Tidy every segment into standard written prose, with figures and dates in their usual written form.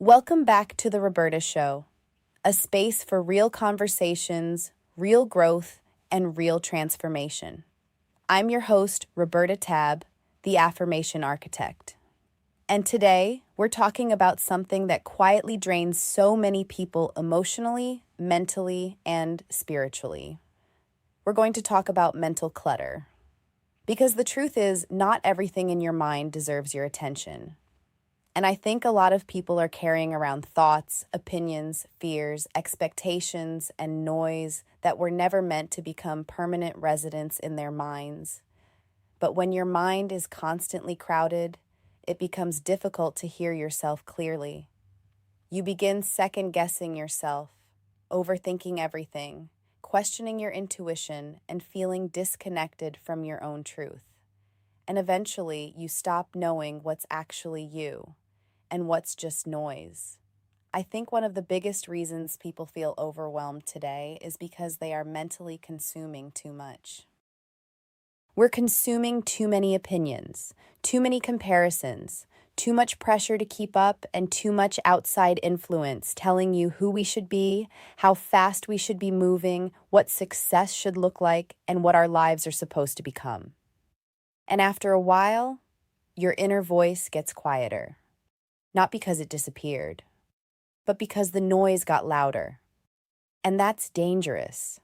Welcome back to the Roberta Show, a space for real conversations, real growth, and real transformation. I'm your host, Roberta Tabb, the Affirmation Architect. And today, we're talking about something that quietly drains so many people emotionally, mentally, and spiritually. We're going to talk about mental clutter. Because the truth is, not everything in your mind deserves your attention. And I think a lot of people are carrying around thoughts, opinions, fears, expectations, and noise that were never meant to become permanent residents in their minds. But when your mind is constantly crowded, it becomes difficult to hear yourself clearly. You begin second-guessing yourself, overthinking everything, questioning your intuition, and feeling disconnected from your own truth. And eventually, you stop knowing what's actually you and what's just noise. I think one of the biggest reasons people feel overwhelmed today is because they are mentally consuming too much. We're consuming too many opinions, too many comparisons, too much pressure to keep up, and too much outside influence telling you who we should be, how fast we should be moving, what success should look like, and what our lives are supposed to become. And after a while, your inner voice gets quieter. Not because it disappeared, but because the noise got louder. And that's dangerous.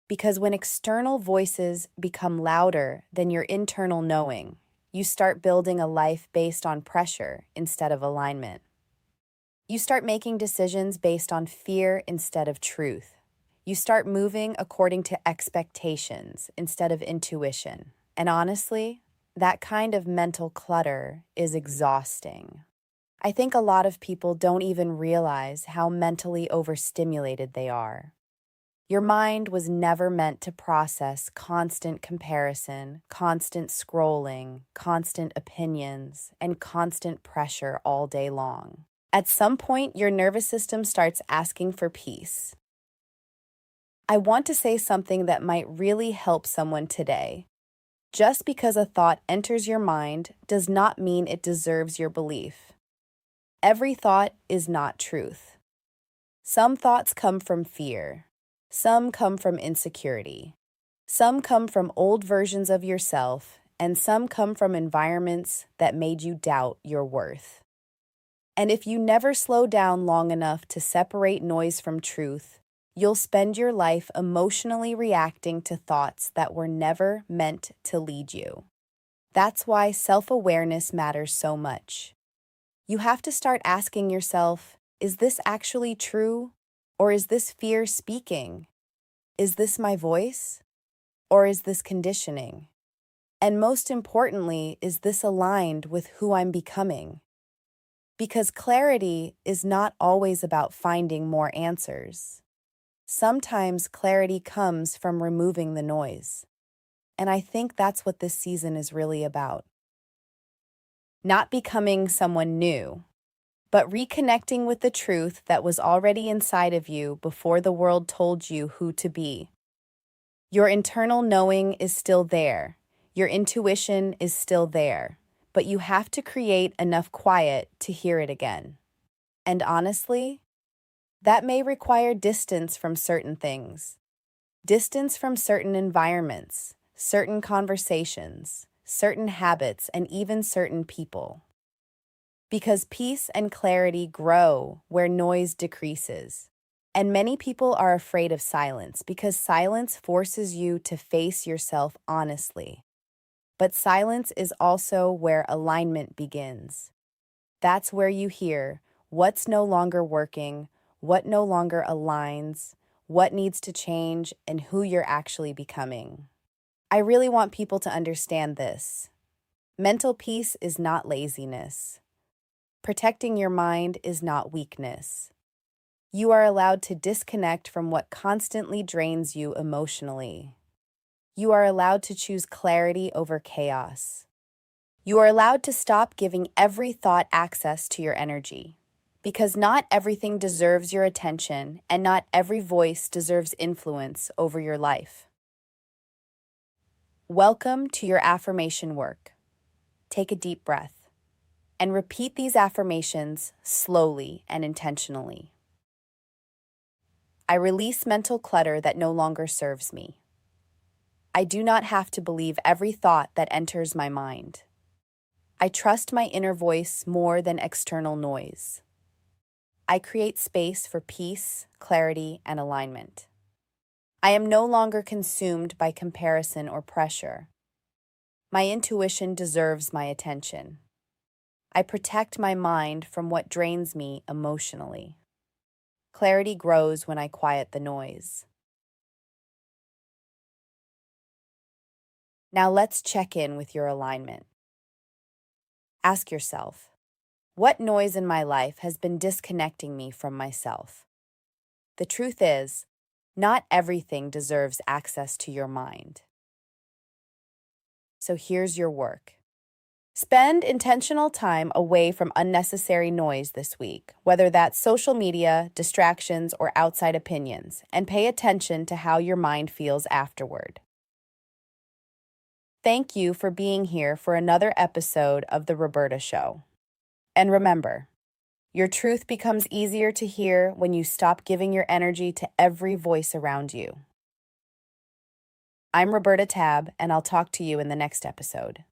Because when external voices become louder than your internal knowing, you start building a life based on pressure instead of alignment. You start making decisions based on fear instead of truth. You start moving according to expectations instead of intuition. And honestly, that kind of mental clutter is exhausting. I think a lot of people don't even realize how mentally overstimulated they are. Your mind was never meant to process constant comparison, constant scrolling, constant opinions, and constant pressure all day long. At some point, your nervous system starts asking for peace. I want to say something that might really help someone today. Just because a thought enters your mind does not mean it deserves your belief. Every thought is not truth. Some thoughts come from fear. Some come from insecurity. Some come from old versions of yourself, and some come from environments that made you doubt your worth. And if you never slow down long enough to separate noise from truth, you'll spend your life emotionally reacting to thoughts that were never meant to lead you. That's why self-awareness matters so much. You have to start asking yourself, is this actually true? Or is this fear speaking? Is this my voice? Or is this conditioning? And most importantly, is this aligned with who I'm becoming? Because clarity is not always about finding more answers. Sometimes clarity comes from removing the noise. And I think that's what this season is really about. Not becoming someone new, but reconnecting with the truth that was already inside of you before the world told you who to be. Your internal knowing is still there. Your intuition is still there, but you have to create enough quiet to hear it again. And honestly, that may require distance from certain things. Distance from certain environments, certain conversations, certain habits, and even certain people. Because peace and clarity grow where noise decreases. And many people are afraid of silence because silence forces you to face yourself honestly. But silence is also where alignment begins. That's where you hear what's no longer working, what no longer aligns, what needs to change, and who you're actually becoming. I really want people to understand this. Mental peace is not laziness. Protecting your mind is not weakness. You are allowed to disconnect from what constantly drains you emotionally. You are allowed to choose clarity over chaos. You are allowed to stop giving every thought access to your energy. Because not everything deserves your attention, and not every voice deserves influence over your life. Welcome to your affirmation work. Take a deep breath. And repeat these affirmations slowly and intentionally. I release mental clutter that no longer serves me. I do not have to believe every thought that enters my mind. I trust my inner voice more than external noise. I create space for peace, clarity, and alignment. I am no longer consumed by comparison or pressure. My intuition deserves my attention. I protect my mind from what drains me emotionally. Clarity grows when I quiet the noise. Now let's check in with your alignment. Ask yourself, what noise in my life has been disconnecting me from myself? The truth is, not everything deserves access to your mind. So here's your work. Spend intentional time away from unnecessary noise this week, whether that's social media, distractions, or outside opinions, and pay attention to how your mind feels afterward. Thank you for being here for another episode of The Roberta Show. And remember, your truth becomes easier to hear when you stop giving your energy to every voice around you. I'm Roberta Tabb, and I'll talk to you in the next episode.